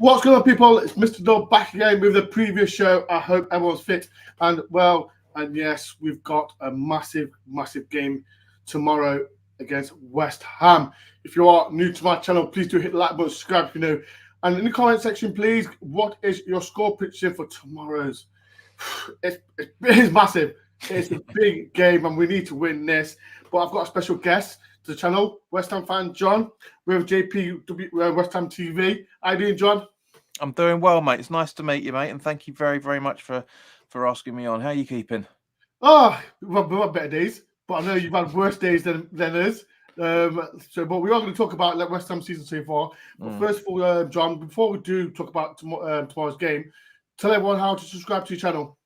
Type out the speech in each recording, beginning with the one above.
What's going on, people? It's Mr. Dog back again with the previous show. I hope everyone's fit and well. And yes, we've got a massive game tomorrow against West Ham. If you are new to my channel, please do hit the like button, subscribe if you know. And in the comment section, please, what is your score prediction for tomorrow's? It is massive. It's a big game and we need to win this. But I've got a special guest to the channel, West Ham fan John, with JP West Ham TV. How you doing, John? I'm doing well, mate. It's nice to meet you, mate, and thank you very much for asking me on. How are you keeping? Oh, we've had better days, but I know you've had worse days than us. But we are going to talk about West Ham season so far. But first of all, John, before we do talk about tomorrow's game, tell everyone how to subscribe to your channel.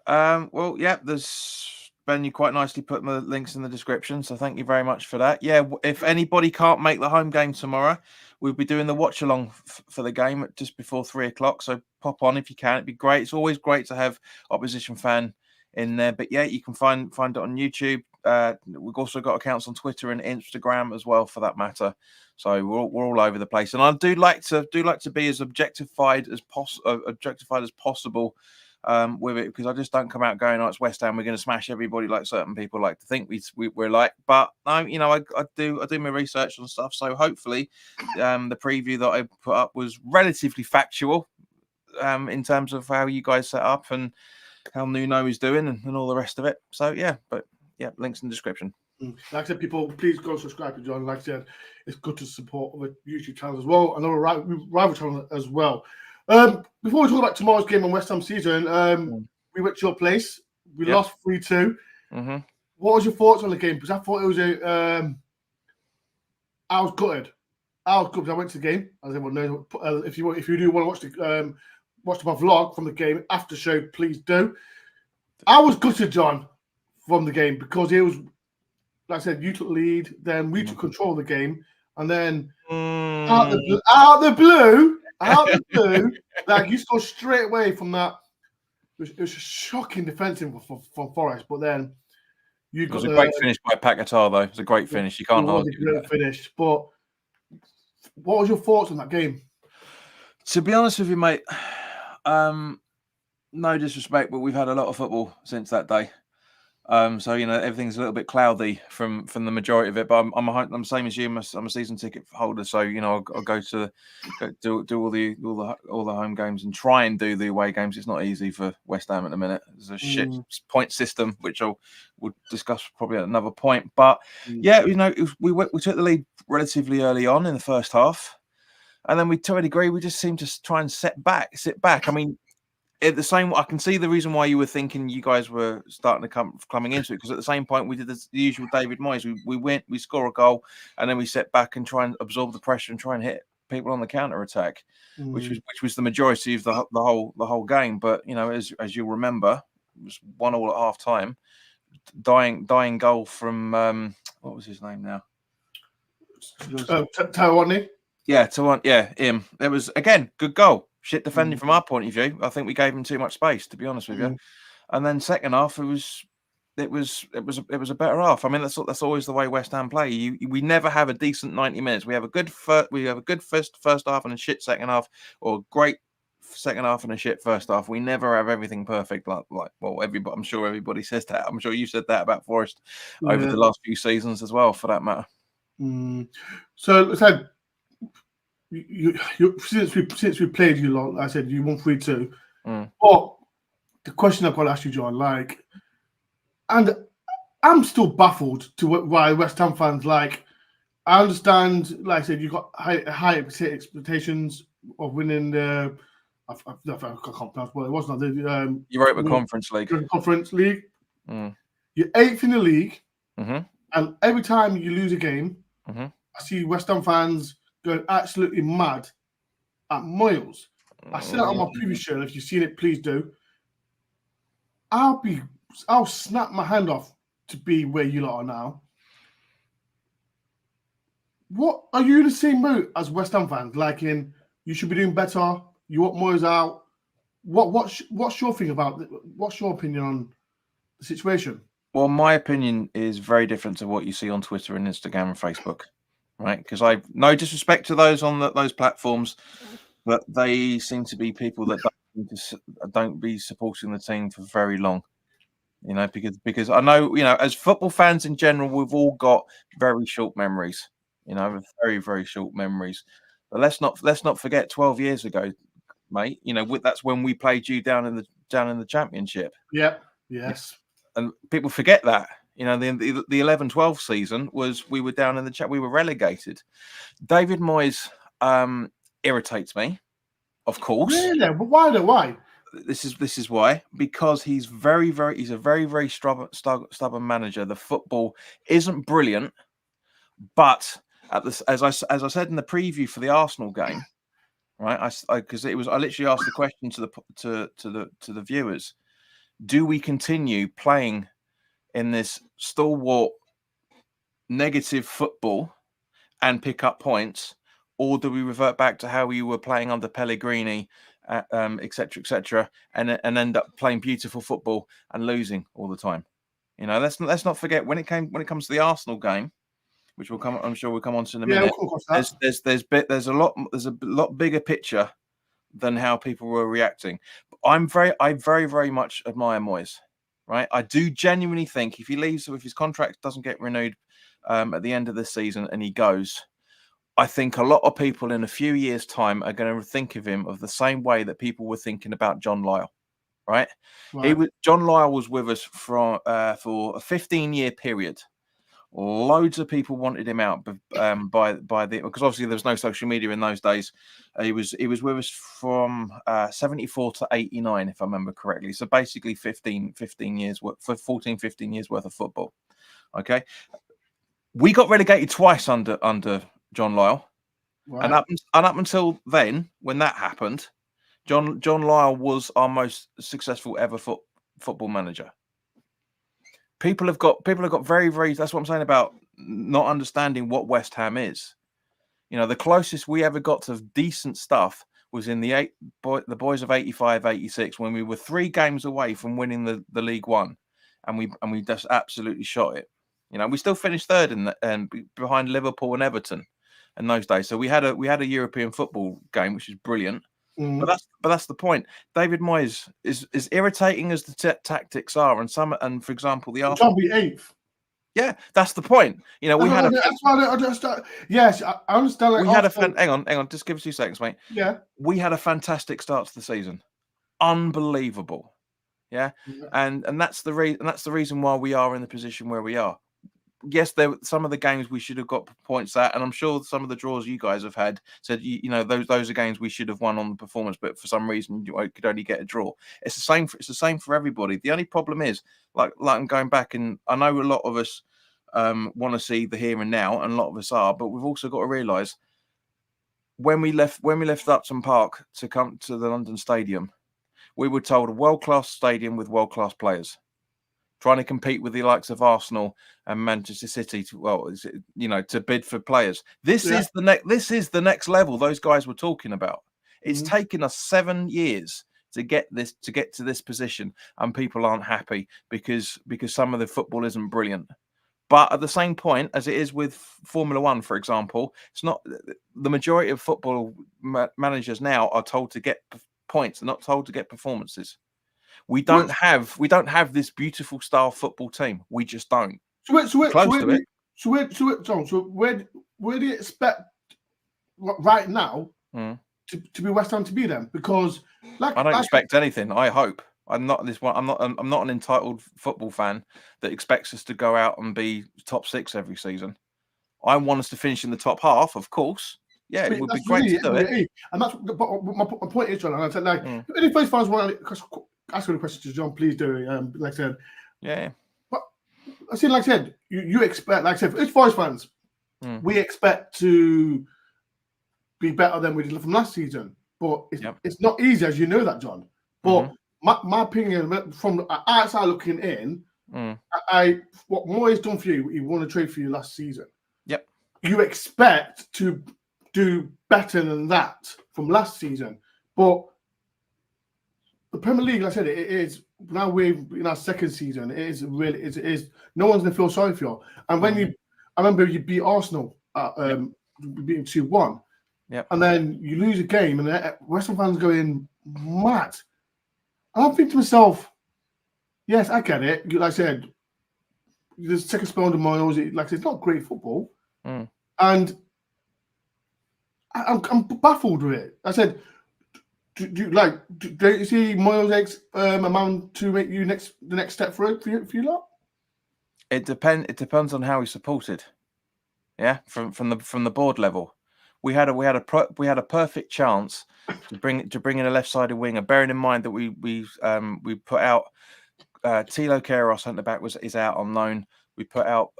Well, yeah, Ben, you quite nicely put my links in the description, so thank you very much for that. Yeah, if anybody can't make the home game tomorrow, we'll be doing the watch along for the game at just before 3 o'clock. So pop on if you can. It'd be great. It's always great to have opposition fan in there. But yeah, you can find it on YouTube. We've also got accounts on Twitter and Instagram as well, for that matter. So we're all over the place. And I do like to be as objectified as possible. With it, because I just don't come out going, "Oh, it's West Ham, we're going to smash everybody," like certain people like to think we're like. But I do my research on stuff, so hopefully the preview that I put up was relatively factual in terms of how you guys set up and how Nuno is doing and all the rest of it. So yeah, but yeah, links in the description. Like I said, people, please go subscribe to John. Like I said, it's good to support other YouTube channels as well, and other rival channels as well. Before we talk about tomorrow's game on West Ham season, we went to your place. We lost 3-2. What was your thoughts on the game? Because I thought it was I was gutted. I went to the game, as everyone knows. If you do want to watch my vlog from the game after show, please do. I was gutted, John, from the game because it was, like I said, you took the lead, then we took control of the game, and then out the blue. Like you scored straight away from that. It was a shocking defensive from Forest, but then it was a great finish by Paquetá, though. It was a great finish. You can't argue. It was a great finish. But what was your thoughts on that game? To be honest with you, mate, no disrespect, but we've had a lot of football since that day. So everything's a little bit cloudy from the majority of it. But I'm same as you. I'm a season ticket holder, so I'll go to do all the home games and try and do the away games. It's not easy for West Ham at the minute. There's a shit point system, which we'll discuss probably at another point. But yeah, we took the lead relatively early on in the first half, and then to a degree we just seemed to try and sit back. I mean, at the same, I can see the reason why you were thinking you guys were starting to coming into it, because at the same point we did the usual David Moyes. We score a goal and then we sit back and try and absorb the pressure and try and hit people on the counter attack, which was the majority of the whole game. But as you'll remember, it was 1-1 at half time. Dying goal from what was his name now? Tawani. Yeah, him. It was again good goal. Shit defending from our point of view. I think we gave him too much space, to be honest with you. And then second half, it was a better half. I mean, that's always the way West Ham play. We never have a decent 90 minutes. We have a good first half and a shit second half, or a great second half and a shit first half. We never have everything perfect. I'm sure everybody says that. I'm sure you said that about Forest over the last few seasons as well, for that matter. So since we played you lot, like I said, you won 3-2. But the question I've got to ask you, John, and I'm still baffled to why West Ham fans I understand, like I said, you got high expectations of winning the. I can't pronounce what it was not the Europa Conference League. You're 8th in the league, and every time you lose a game, I see West Ham fans going absolutely mad at Moyes. I said that on my previous show. If you've seen it, please do. I'll snap my hand off to be where you lot are now. What are you in the same boat as West Ham fans? You should be doing better. You want Moyes out. What's your thing about it? What's your opinion on the situation? Well, my opinion is very different to what you see on Twitter and Instagram and Facebook. Right, because I've no disrespect to those on those platforms. but they seem to be people that don't be supporting the team for very long. Because I know, as football fans in general, we've all got very short memories. Very, very short memories. But let's not forget 12 years ago, mate. That's when we played you down in the championship. Yeah. Yes. And people forget that. The 11-12 season we were down in the chat. We were relegated. David Moyes irritates me, of course. Really? But why? This is why, because he's a very, very stubborn manager. The football isn't brilliant, but as I said in the preview for the Arsenal game, right? I literally asked the question to the viewers: do we continue playing in this stalwart negative football and pick up points, or do we revert back to how we were playing under Pellegrini, etc., and end up playing beautiful football and losing all the time? Let's not forget when it comes to the Arsenal game, which I'm sure we'll come on to in a minute. There's a lot bigger picture than how people were reacting. I very, very much admire Moyes. Right, I do genuinely think if he leaves, if his contract doesn't get renewed at the end of the season and he goes, I think a lot of people in a few years' time are going to think of him of the same way that people were thinking about John Lyall. Right? John Lyall was with us for a 15-year period. Loads of people wanted him out because obviously there was no social media in those days. He was with us from 74 to 89, if I remember correctly. So basically 15 years worth of football. Okay, we got relegated twice under John Lyall, and up until then, when that happened, John Lyall was our most successful ever football manager. People have got very, very. That's what I'm saying about not understanding what West Ham is. The closest we ever got to decent stuff was in the boys of 85-86 when we were 3 games away from winning the League One, and we just absolutely shot it. We still finished third and behind Liverpool and Everton in those days. So we had a European football game, which is brilliant. But that's the point. David Moyes is irritating as the tactics are, and for example, the Arsenal be 8th. Yeah, that's the point. We had. That's why I just. Yes, I understand. We had hang on. Just give us 2 seconds, mate. Yeah. We had a fantastic start to the season, unbelievable. Yeah, and that's the reason. That's the reason why we are in the position where we are. Yes, some of the games we should have got points at, and I'm sure some of the draws you guys have had said those are games we should have won on the performance, but for some reason you could only get a draw. It's the same for everybody. The only problem is, like I'm going back, and I know a lot of us want to see the here and now, and a lot of us are, but we've also got to realise when we left Upton Park to come to the London Stadium, we were told a world-class stadium with world-class players, trying to compete with the likes of Arsenal and Manchester City to bid for players. This is the next level those guys were talking about. It's taken us 7 years to get to this position, and people aren't happy because some of the football isn't brilliant. But at the same point, as it is with Formula One, for example, it's not the majority of football managers now are told to get points. They're not told to get performances. We don't have this beautiful style football team. We just don't. So where do you expect right now to be West Ham to be then? Because I don't expect anything. I hope. I'm not an entitled football fan that expects us to go out and be top 6 every season. I want us to finish in the top half, of course. Yeah, it would be great to do it. And that's my point is, John. And I said, if any first fans want to ask any questions to John, please do. Like I said, yeah. But I see, like I said, you expect, like I said, it's Forest fans. We expect to be better than we did from last season, but it's not easy, as you know that, John. But my opinion, from outside looking in, what Moyes done for you, he won a trade for you last season. Yep. You expect to do better than that from last season, but the Premier League, like I said, it is now we're in our second season. It is really, it is. No one's gonna feel sorry for you. And when I remember you beat Arsenal, beating 2-1. Yep. And then you lose a game, and the West Ham fans going mad. And I'm thinking to myself, yes, I get it. Like I said, the second spell under Moyes, like I said, it's not great football. Mm. And I'm baffled with it. I said, do you see Moyes' amount to make you the next step for you lot? It depends on how he's supported. Yeah, from the board level, we had a perfect chance to bring in a left-sided winger. Bearing in mind that we put out Tilo Kehrer, our centre back, is out on loan. We put out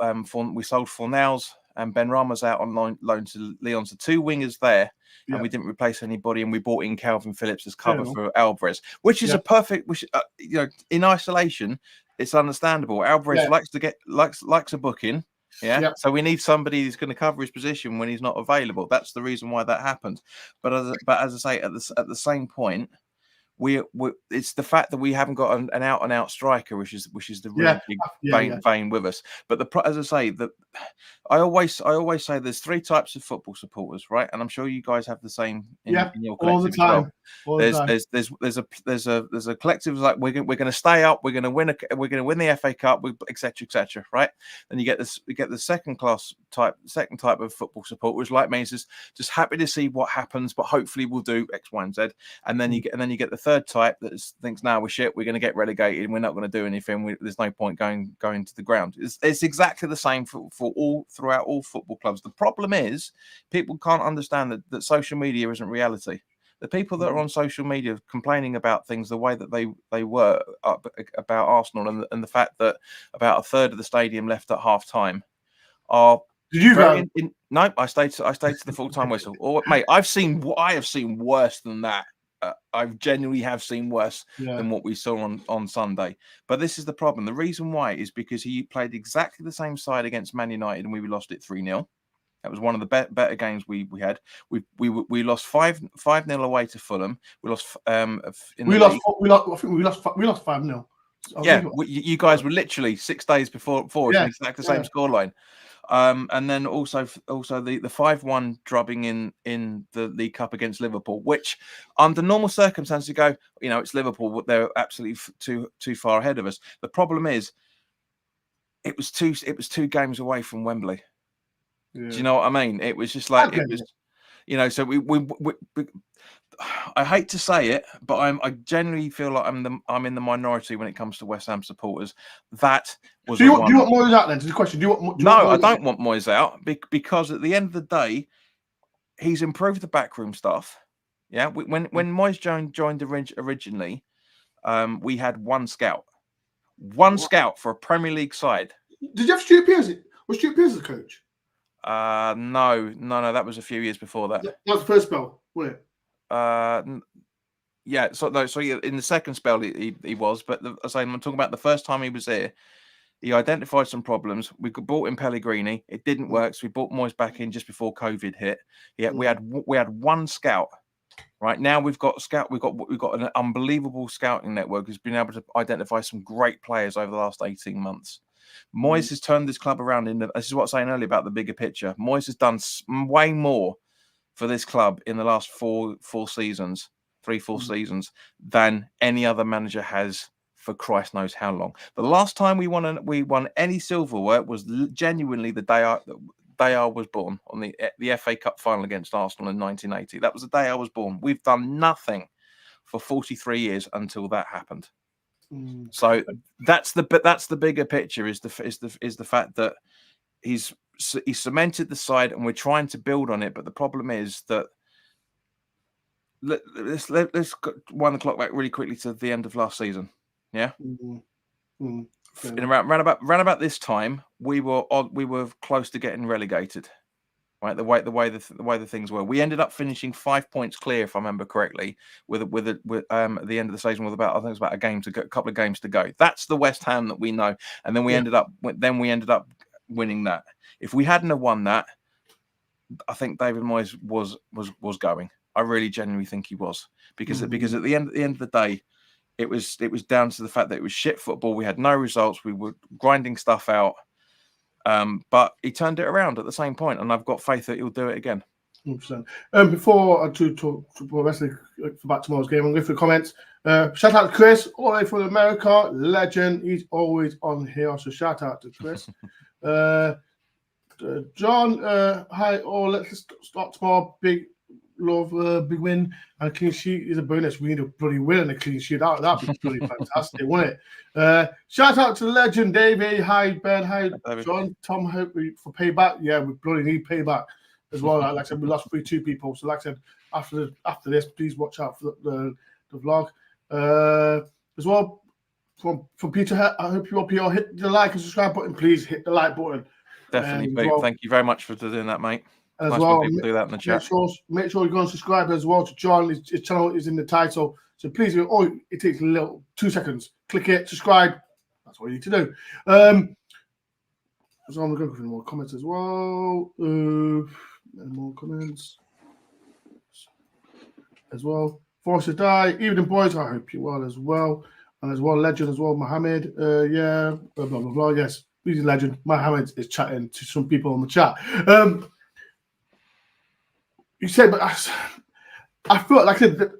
we sold Fornals and Ben Rama's out on loan to Lyon. So 2 wingers there, and we didn't replace anybody. And we brought in Calvin Phillips as cover for Alvarez, which is a perfect. Which in isolation, it's understandable. Alvarez likes a booking. Yeah. So we need somebody who's going to cover his position when he's not available. That's the reason why that happened. But as I say, at the same point, it's the fact that we haven't got an out and out striker, which is the real big vein with us. But as I say, that I always say there's 3 types of football supporters, right? And I'm sure you guys have the same in your collective as well. There's a collective like we're going to stay up, we're going to win the FA Cup, etc., right? Then you get the second type of football supporters like me, is just happy to see what happens, but hopefully we'll do X, Y, and Z. And then you get the third type that thinks, now we're shit, we're going to get relegated, we're not going to do anything, there's no point going to the ground. It's exactly the same throughout all football clubs. The problem is people can't understand that social media isn't reality. The people that are on social media complaining about things the way that they were about Arsenal and the fact that about a third of the stadium left at half time are. Did you go? No, I stayed to the full-time whistle. Mate, I have seen worse than that. I genuinely have seen worse than what we saw on Sunday. But this is the problem. The reason why is because he played exactly the same side against Man United and we lost it 3-0. That was one of the better games we had. We lost 5-0 away to Fulham. We lost we lost 5-0. Yeah, you guys were literally 6 days before us, exactly the same scoreline. And then also the 5-1 drubbing in the League Cup against Liverpool, which under normal circumstances you go, it's Liverpool, they're absolutely too far ahead of us. The problem is it was 2 games away from Wembley. Do you know what I mean? It was just like it was, so we I hate to say it, but I genuinely feel like I'm in the minority when it comes to West Ham supporters. That was. Do you want Moyes out then? To the question, I don't want Moyes out because at the end of the day, he's improved the backroom stuff. Yeah, when Moyes joined originally, we had 1 scout, scout for a Premier League side. Did you have Stuart Pearce? Was Stuart Pearce the coach? No, that was a few years before that. That was the first spell, wasn't it? Yeah. So in the second spell he was, but I'm talking about the first time he was here. He identified some problems. We brought in Pellegrini. It didn't work, so we brought Moyes back in just before COVID hit. Yeah, we had 1 scout. Right now we've got an unbelievable scouting network who's been able to identify some great players over the last 18 months. Moyes has turned this club around. This is what I was saying earlier about the bigger picture. Moyes has done way more for this club in the last 4 seasons, 3-4 seasons, than any other manager has for Christ knows how long. The last time we won any silverware was genuinely the day I was born, on the FA Cup final against Arsenal in 1980. That was the day I was born. We've done nothing for 43 years until that happened. So that's the bigger picture is the fact that he's cemented the side and we're trying to build on it. But the problem is that let's wind the clock back really quickly to the end of last season. Yeah. In around about this time, we were close to getting relegated. Right, the way the things were, we ended up finishing 5 points clear, if I remember correctly, with at the end of the season with about, I think it was about a couple of games to go. That's the West Ham that we know, and then we ended up winning that. If we hadn't have won that, I think David Moyes was going. I really genuinely think he was, because at the end of the day, it was down to the fact that it was shit football. We had no results. We were grinding stuff out. But he turned it around at the same point, and I've got faith that he'll do it again. 100%. Before I do talk about tomorrow's game, I'm going through the comments. Shout out to Chris, all the way from America, legend. He's always on here, so shout out to Chris. John, hi, let's start tomorrow. Big love, big win, and a clean sheet is a bonus. We need a bloody win and a clean sheet. That'd be bloody fantastic, wouldn't it? Shout out to the legend, Davey. Hi, Ben. Hi, John. Tom, hope for payback. Yeah, we bloody need payback as well. Like I said, we lost 3-2 people. So, like I said, after this, please watch out for the vlog. As well, from Peter, I hope you all hit the like and subscribe button. Please hit the like button. Definitely, Pete. Thank you very much for doing that, mate. As nice well, when people do that in the chat. Make sure you go and subscribe as well to John. His channel is in the title. So please, it takes a little 2 seconds. Click it, subscribe. That's what you need to do. So I'm going to go through more comments as well. More comments as well. Forest to die. Evening, boys. I hope you're well as well. And as well, legend as well, Mohammed. Yeah, blah, blah, blah, blah. Yes, he's a legend. Mohammed is chatting to some people on the chat. You said, but I feel like I said, there's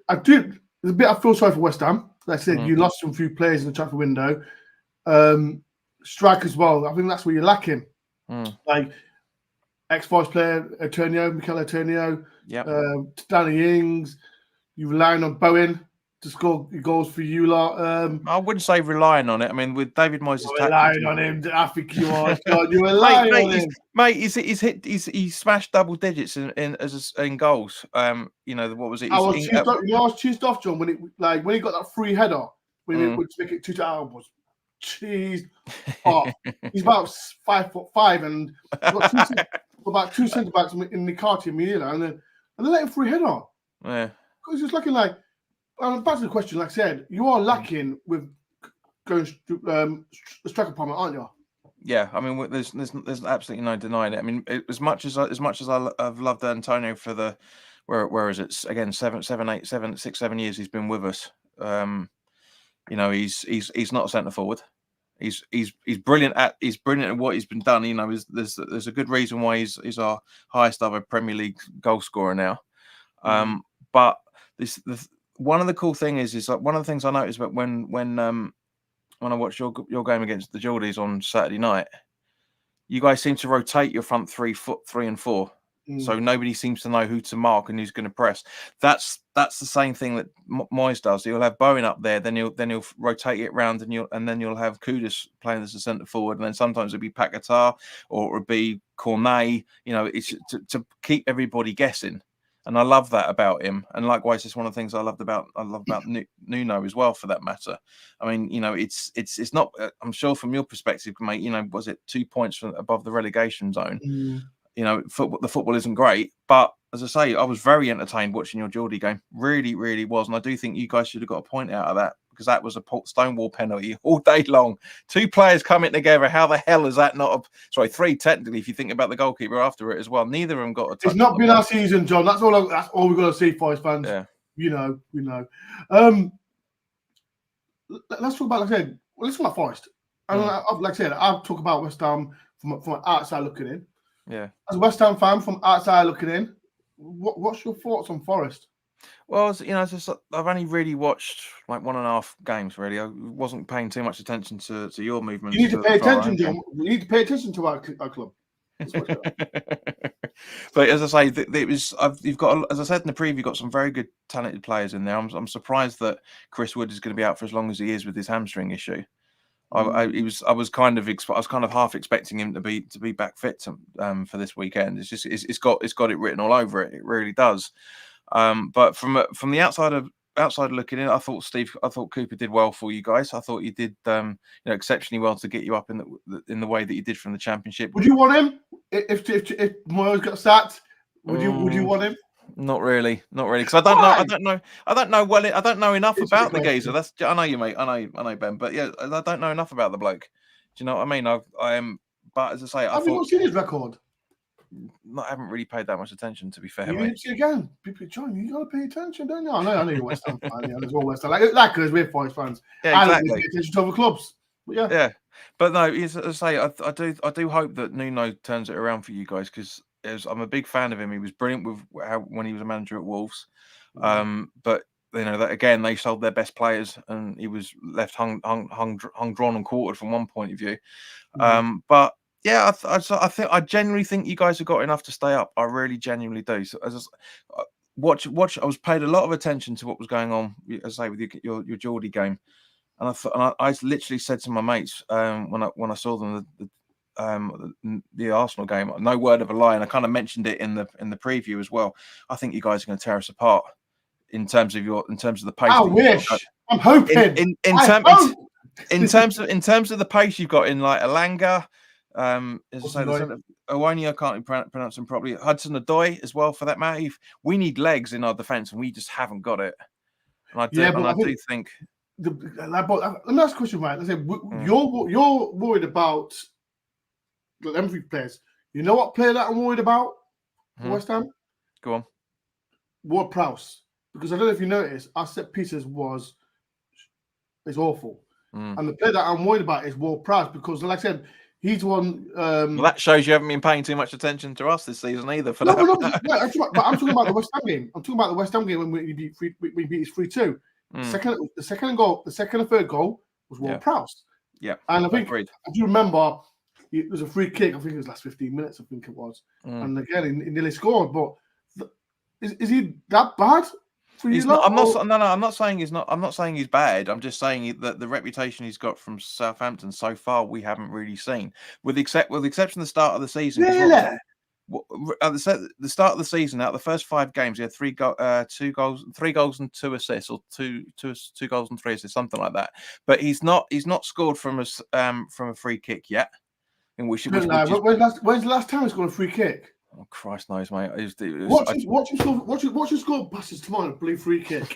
a bit I feel sorry for West Ham. Like I said, you lost some few players in the transfer window. Strike as well. I think that's where you're lacking. Like ex-Forest player, Mikel Antonio, Danny Ings. You're relying on Bowen to score goals for you lot. I wouldn't say relying on it. I mean, with David Moyes' relying on him, I think you are. God, you're relying on him, mate. He's smashed double digits in goals. You know, what was it? I was cheesed off, John, when he got that free header when he would make it 2-2. I was cheesed off. He's about 5'5" and got about 2 centre backs in the car team, you know, and then let him free header. Yeah, because it's looking like. Back to the question, like I said, you are lacking with going striker department, aren't you? Yeah, I mean, there's absolutely no denying it. I mean, as much as I've loved Antonio for the where is it again 6, 7 years he's been with us. You know, he's not a centre forward. He's brilliant at what he's been done. You know, there's a good reason why he's our highest ever Premier League goal scorer now. But one of the cool things is like one of the things I noticed about when I watched your game against the Geordies on Saturday night, you guys seem to rotate your front three and four, so nobody seems to know who to mark and who's going to press. That's the same thing that Moyes does. You'll have Bowen up there, then he'll rotate it round, and then you'll have Kudus playing as a centre forward, and then sometimes it'll be Paquetá or it'll be Cornet. You know, it's to keep everybody guessing. And I love that about him. And likewise, it's one of the things I love about Nuno as well, for that matter. I mean, you know, it's not. I'm sure from your perspective, mate. You know, was it 2 points above the relegation zone? You know, the football isn't great, but as I say, I was very entertained watching your Geordie game. Really, really was. And I do think you guys should have got a point out of that, because that was a Stonewall penalty all day long. 2 players coming together. How the hell is that not sorry, 3 technically if you think about the goalkeeper after it as well. Neither of them got a touch. It's not been our season, John. That's all we've got to see, Forest fans. Yeah. We know. Let's talk about, like I said, let's talk about Forest. And like I said, I'll talk about West Ham from outside looking in. Yeah. As a West Ham fan from outside looking in, what's your thoughts on Forest? Well, you know, I've only really watched like 1.5 games. Really, I wasn't paying too much attention to your movements. You need to pay attention, John. We need to pay attention to our club. But as I say, you've got, as I said in the preview, you've got some very good, talented players in there. I'm surprised that Chris Wood is going to be out for as long as he is with his hamstring issue. I was kind of half expecting him to be back fit for this weekend. It's got it written all over it. It really does. But from the outside looking in, I thought Cooper did well for you guys. I thought you did exceptionally well to get you up in the way that you did from the Championship. Would you want him if Moyes got sacked? Would you want him? Not really, because I don't know enough about the geezer. I know you, mate. I know Ben, but yeah, I don't know enough about the bloke. Do you know what I mean? I am, but as I say, have you not seen his record? I haven't really paid that much attention, to be fair. You need to see again. People, John, you got to pay attention, don't you? I know you're West Ham fan. Yeah, there's all West Ham. Like us, we're Forest fans. Yeah, exactly. I don't pay attention to other clubs. But yeah. Yeah, but no, as I say, I do hope that Nuno turns it around for you guys, because I'm a big fan of him. He was brilliant when he was a manager at Wolves. But that again, they sold their best players, and he was left hung, drawn, and quartered from one point of view. But yeah, I genuinely think you guys have got enough to stay up. I really genuinely do. So watch. I was paid a lot of attention to what was going on, as I say, with your Geordie game, and I literally said to my mates when I saw them the Arsenal game, no word of a lie, and I kind of mentioned it in the preview as well. I think you guys are going to tear us apart in terms of the pace. I wish. I'm hoping. In terms of the pace you've got in like Alanga, as I say, Owonia, I can't pronounce them properly. Hudson-Odoi as well, for that matter. We need legs in our defence, and we just haven't got it. And I do think. Let me ask a question, right? I said you're worried about them three players. You know what player that I'm worried about for West Ham? Go on. Ward-Prowse. Because I don't know if you noticed, our set pieces is awful. And the player that I'm worried about is Ward-Prowse, because like I said, he's one. Well, that shows you haven't been paying too much attention to us this season either. I'm talking about the West Ham game. I'm talking about the West Ham game when we beat us 3-2. The second and third goal was Ward-Prowse. Yeah, and I think I do remember it was a free kick. I think it was last 15 minutes. I think it was, and again he nearly scored. But is he that bad? He's not. I'm not saying he's not. I'm not saying he's bad. I'm just saying that the reputation he's got from Southampton so far we haven't really seen, with the exception of the start of the season. Yeah. At the start of the season, out of the first 5 games, he had 3 goals and 2 assists, or two goals and 3 assists, something like that. But he's not scored from a free kick yet. When's the last time he scored a free kick? Oh, Christ knows, mate. Watch him score passes tomorrow, blue free kick.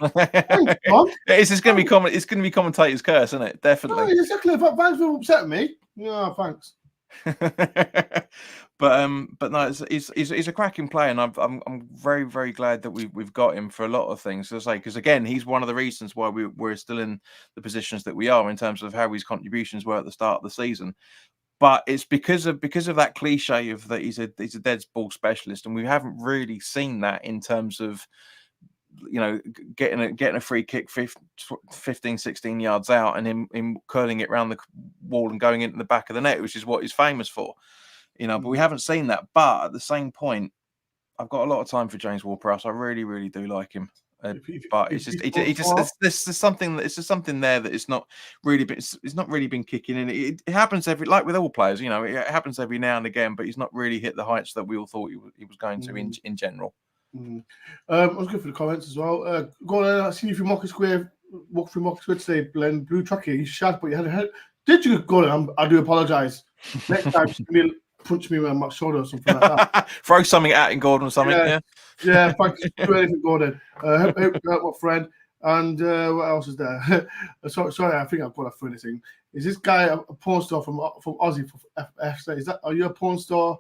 It's just going to be It's going to be commentator's curse, isn't it? Definitely. No, exactly. If fans will upset me, yeah, thanks. But no, he's a cracking player, and I'm very, very glad that we've got him for a lot of things. As I say, because again, he's one of the reasons why we're still in the positions that we are in terms of how his contributions were at the start of the season. But it's because of that cliche of that he's a dead ball specialist, and we haven't really seen that in terms of getting a free kick 15, 16 yards out and him curling it around the wall and going into the back of the net, which is what he's famous for. But we haven't seen that. But at the same point, I've got a lot of time for James Ward-Prowse. I really, really do like him. But it's just something there that it's not really been kicking in. It happens like with all players, it happens every now and again, but he's not really hit the heights that we all thought he was going to in general. I was good for the comments as well. Go on, I see you through Market Square. Walk through Market Square today, Glenn. Blue Trucker, you shot, but you had a head. Did you go on? I do apologise. Next time, punch me on my shoulder or something like that. Throw something at in Gordon or something. Yeah. Thanks. Do anything, Gordon. Hope you help my friend. And what else is there? Sorry, I think I've got a funny thing. Is this guy a porn star from Aussie for FF? Are you a porn star?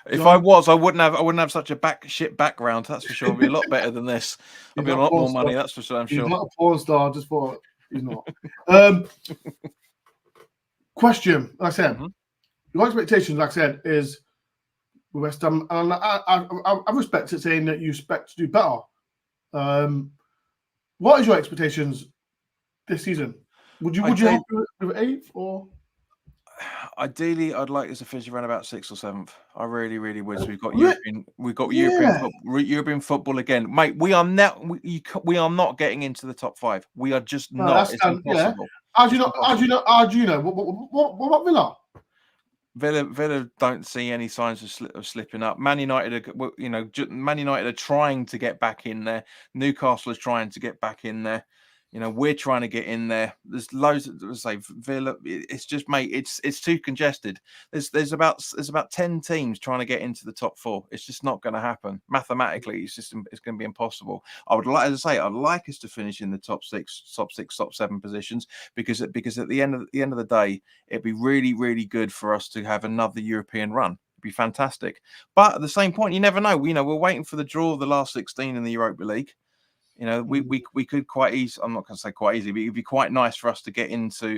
If I was, I wouldn't have such a shit background. That's for sure. It'd be a lot better than this. I'd be a lot more money. That's for sure. I'm sure. He's not a porn star. Just for he's not. Question. Like I said, your expectations, like I said, is West Ham, and I respect it saying that you expect to do better. What is your expectations this season? Would you hope with 8th or? Ideally, I'd like us to finish around about 6th or 7th. I really, really would. So we've got European football again, mate. We are not getting into the top 5. We are just not. It's impossible. Yeah. How do you know? What about Villa? Villa don't see any signs of slipping up. Man United are trying to get back in there. Newcastle is trying to get back in there. We're trying to get in there. There's loads of Villa. It's just, mate, it's too congested. There's about 10 teams trying to get into the top 4. It's just not going to happen mathematically. It's going to be impossible. I'd like us to finish in the top 6, top 7 positions because at the end of the day, it'd be really, really good for us to have another European run. It'd be fantastic. But at the same point, you never know. We're waiting for the draw of the last 16 in the Europa League. We could quite easy. I'm not going to say quite easy, but it'd be quite nice for us to get into.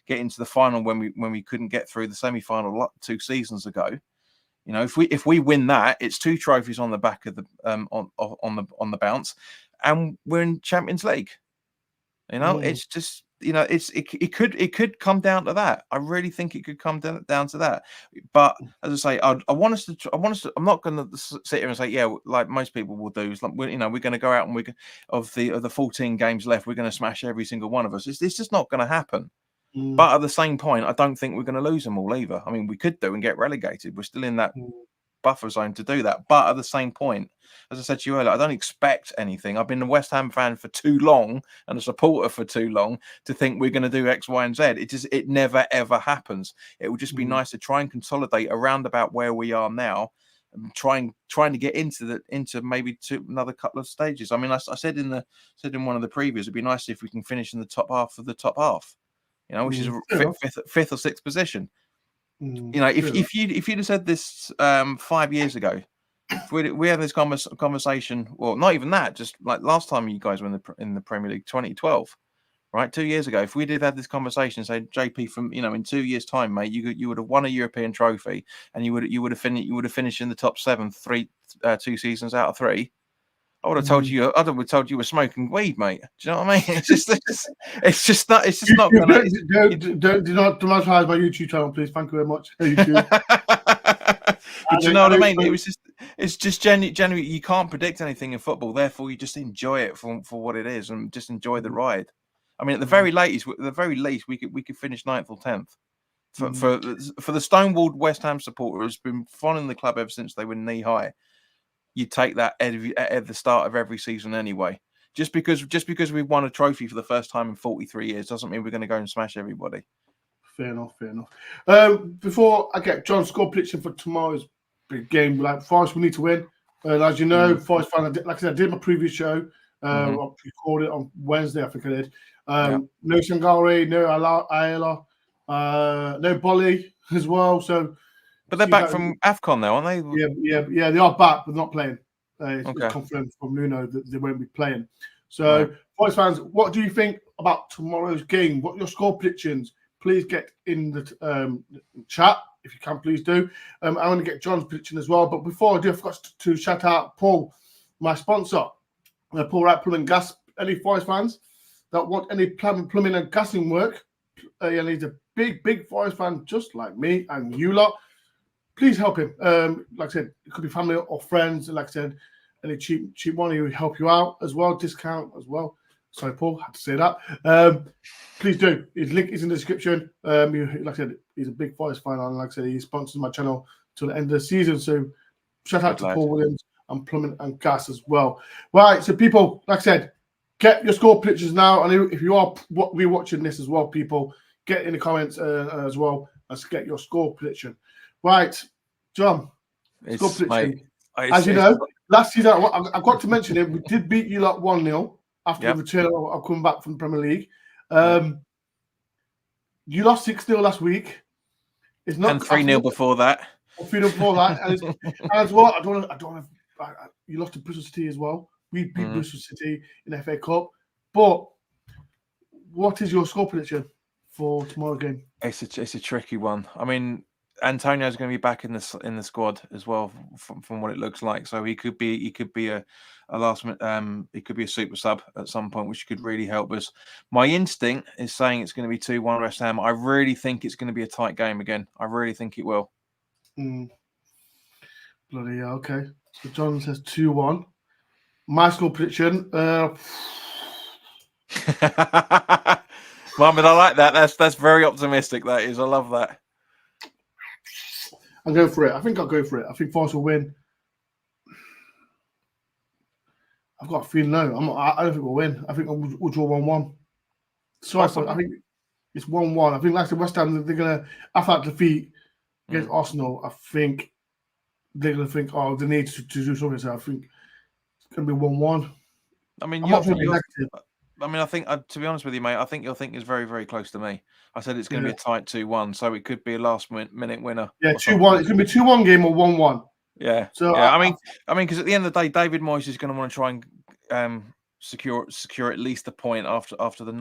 Get into the final when we couldn't get through the semi-final 2 seasons ago. You know, if we win that, it's 2 trophies on the back of the on the bounce, and we're in Champions League. You know, it's just, you know, it could come down to that. I really think it could come down to that. But as I say, I want us to. I'm not going to sit here and say, yeah, like most people will do. It's like, we're going to go out and of the 14 games left, we're going to smash every single one of us. It's just not going to happen. But at the same point, I don't think we're going to lose them all either. I mean, we could do and get relegated. We're still in that buffer zone to do that. But at the same point, as I said to you earlier, I don't expect anything. I've been a West Ham fan for too long and a supporter for too long to think we're going to do X, Y, and Z. It never ever happens. It would just be nice to try and consolidate around about where we are now, and trying to get into maybe to another couple of stages. I mean, I said in one of the previews, it'd be nice if we can finish in the top half of the top half. You know, which is fifth or sixth position. You know, if you'd have said this 5 years ago, if we had this conversation, well, not even that, just like last time you guys were in the Premier League, 2012, right, 2 years ago, if we did have this conversation, say, JP, from in 2 years' time, mate, you would have won a European trophy, and you would have finished in the top 7 2 seasons out of 3. I would have told you. I would have told you were smoking weed, mate. Do you know what I mean? It's just not. It's just not gonna. Do not demonetize my YouTube channel, please. Thank you very much. YouTube. But you know what I mean? It's just genuinely. You can't predict anything in football. Therefore, you just enjoy it for what it is, and just enjoy the ride. I mean, at the very least, we could finish 9th or 10th. For the stonewalled West Ham supporter who's been following the club ever since they were knee high. You take that at the start of every season anyway. Just because we've won a trophy for the first time in 43 years doesn't mean we're going to go and smash everybody. Fair enough. Before I get John's score prediction for tomorrow's big game, like Forest, we need to win. As you know, Forest fan, like I said, I did my previous show. I recorded it on Wednesday, I think I did. No Sangare, no Ayala, no Bolly as well. So. But they're back from AFCON now, aren't they? Yeah, they are back, but not playing. It's confirmed from Nuno that they won't be playing. So, Forest fans, what do you think about tomorrow's game? What are your score predictions? Please get in the chat, if you can, please do. I want to get John's prediction as well. But before I do, I forgot to shout out Paul, my sponsor, Paul Wright Plumbing Gas. Any Forest fans that want any plumbing and gassing work, and he's a big Forest fan just like me and you lot. Please help him. Like I said, it could be family or friends. Like I said, any cheap one, he will help you out as well, discount as well. Sorry, Paul, had to say that. Please do. His link is in the description. Like I said, he's a big Forest fan, and like I said, he sponsors my channel till the end of the season. So shout out to Paul Williams and Plumbing and Gas as well. Right, so people, like I said, get your score predictions now. And if you are rewatching this as well, people, get in the comments as well. Let's get your score prediction. Right, John. Score prediction. As you know, last season, I've got to mention it. We did beat you like 1-0 after the return of coming back from the Premier League. You lost 6-0 last week. It's not 3-0 before that. 3-0 before that. And as well, I don't want to. You lost to Bristol City as well. We beat Bristol City in the FA Cup. But what is your score prediction for tomorrow's game? It's a tricky one. I mean, Antonio's going to be back in the squad as well, from what it looks like. So he could be a last minute. He could be a super sub at some point, which could really help us. My instinct is saying it's going to be 2-1 West Ham. I really think it's going to be a tight game again. I really think it will. Bloody hell, okay. So John says 2-1. My score prediction. Mohammed, I like that. That's very optimistic. That is. I love that. I'm going for it. I think I'll go for it. I think Forest will win. I've got a feeling no. I don't think we'll win. I think we'll draw 1-1. So I think it's 1-1. I think like the West Ham, they're going to, after that defeat against Arsenal, I think they're going to think, oh, they need to do something. So I think it's going to be 1-1. I mean, I think, to be honest with you, mate, I think your thinking is very, very close to me. I said it's going to be a tight 2-1, so it could be a last-minute winner. Yeah, 2-1. It's going to be 2-1 game or 1-1. Yeah. So yeah, I mean, because at the end of the day, David Moyes is going to want to try and secure at least a point after the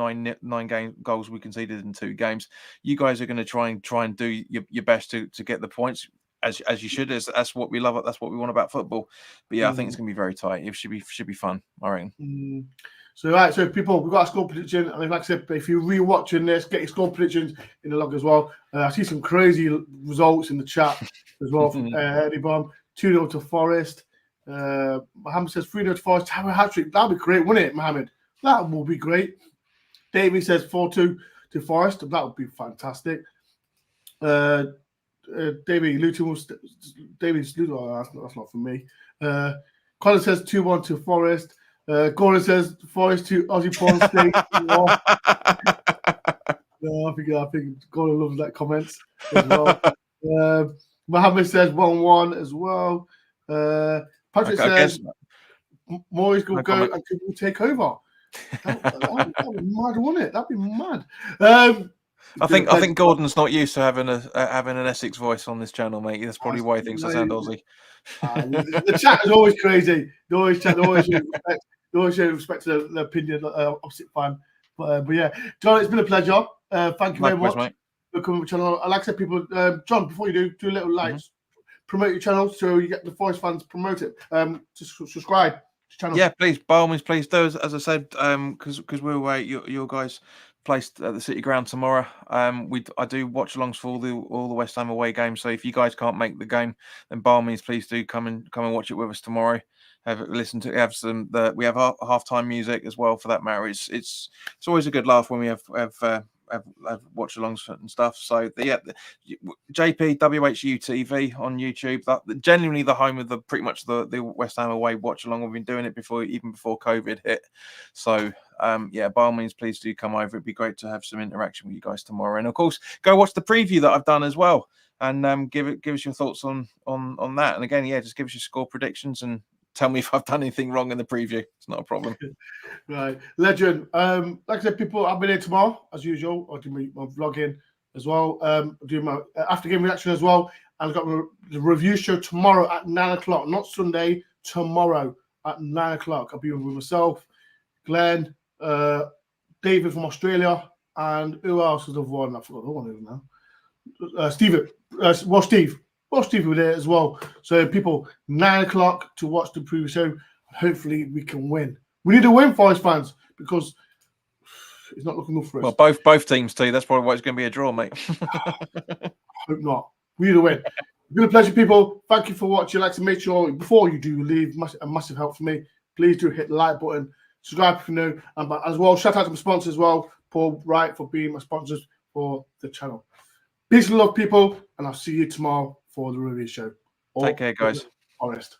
nine goals we conceded in 2 games. You guys are going to try and do your best to get the points. as you should. That's what we love. That's what we want about football. But yeah, I think it's going to be very tight. It should be fun, I reckon. So right, so people, we've got a score prediction. I mean, like I said, if you're rewatching this, get your score predictions in the log as well. I see some crazy results in the chat as well from Eddie Bomb. 2-0 to Forest. Mohammed says 3-0 to Forest. Have a hat-trick. That'd be great, wouldn't it, Mohammed? That will be great. Davey says 4-2 to Forest. That would be fantastic. Davey Luton will David's Luton. Oh, that's not for me. Colin says 2-1 to Forest. Gordon says Forest to Aussie Pawn State. I think Gordon loves that comments as well. Mohammed says 1-1 as well. Patrick says Moyes will go and will take over. That'd be mad, wouldn't it? That'd be mad. I think Gordon's not used to having an Essex voice on this channel, mate. That's probably why he thinks I sound Aussie. The chat is always crazy. They always show respect to the opinion of opposite fan. But yeah, John, it's been a pleasure. Thank you very much for coming to the channel. Like I said, people, John, before you do a little promote your channel so you get the Forest fans promote it. Just subscribe to the channel. Yeah, please, by all means, please do. As I said, because we're away, your guys placed at the City Ground tomorrow. I do watch alongs for all the West Ham away games. So if you guys can't make the game, then by all means, please do come and watch it with us tomorrow. We have halftime music as well for that matter. It's always a good laugh when we have watch alongs and stuff. So yeah, JP WHU TV on YouTube. That genuinely the home of pretty much the West Ham away watch along. We've been doing it before COVID hit. So yeah, by all means, please do come over. It'd be great to have some interaction with you guys tomorrow. And of course, go watch the preview that I've done as well, and give us your thoughts on that. And again, yeah, just give us your score predictions and tell me if I've done anything wrong in the preview. It's not a problem. Right, legend. Like I said, people, I'll be there tomorrow as usual. I'll do my vlogging as well. Do my after game reaction as well. And I've got the review show tomorrow at 9 o'clock, not Sunday. Tomorrow at 9 o'clock. I'll be with myself, Glenn, David from Australia, and who else is the one? I forgot the one is now. Stephen. Steve were there as well. So people, 9 o'clock to watch the preview show. Hopefully we can win. We need to win, Forest fans, because it's not looking good for us. Well, both teams too. That's probably why it's going to be a draw, mate. I hope not. We need to win. It's been a pleasure, people. Thank you for watching. I'd like to make sure before you do leave, a massive help for me. Please do hit the like button, subscribe if you're new, and as well, shout out to my sponsors as well, Paul Wright for being my sponsors for the channel. Peace and love, people, and I'll see you tomorrow for the review show. Take care, guys. Forest.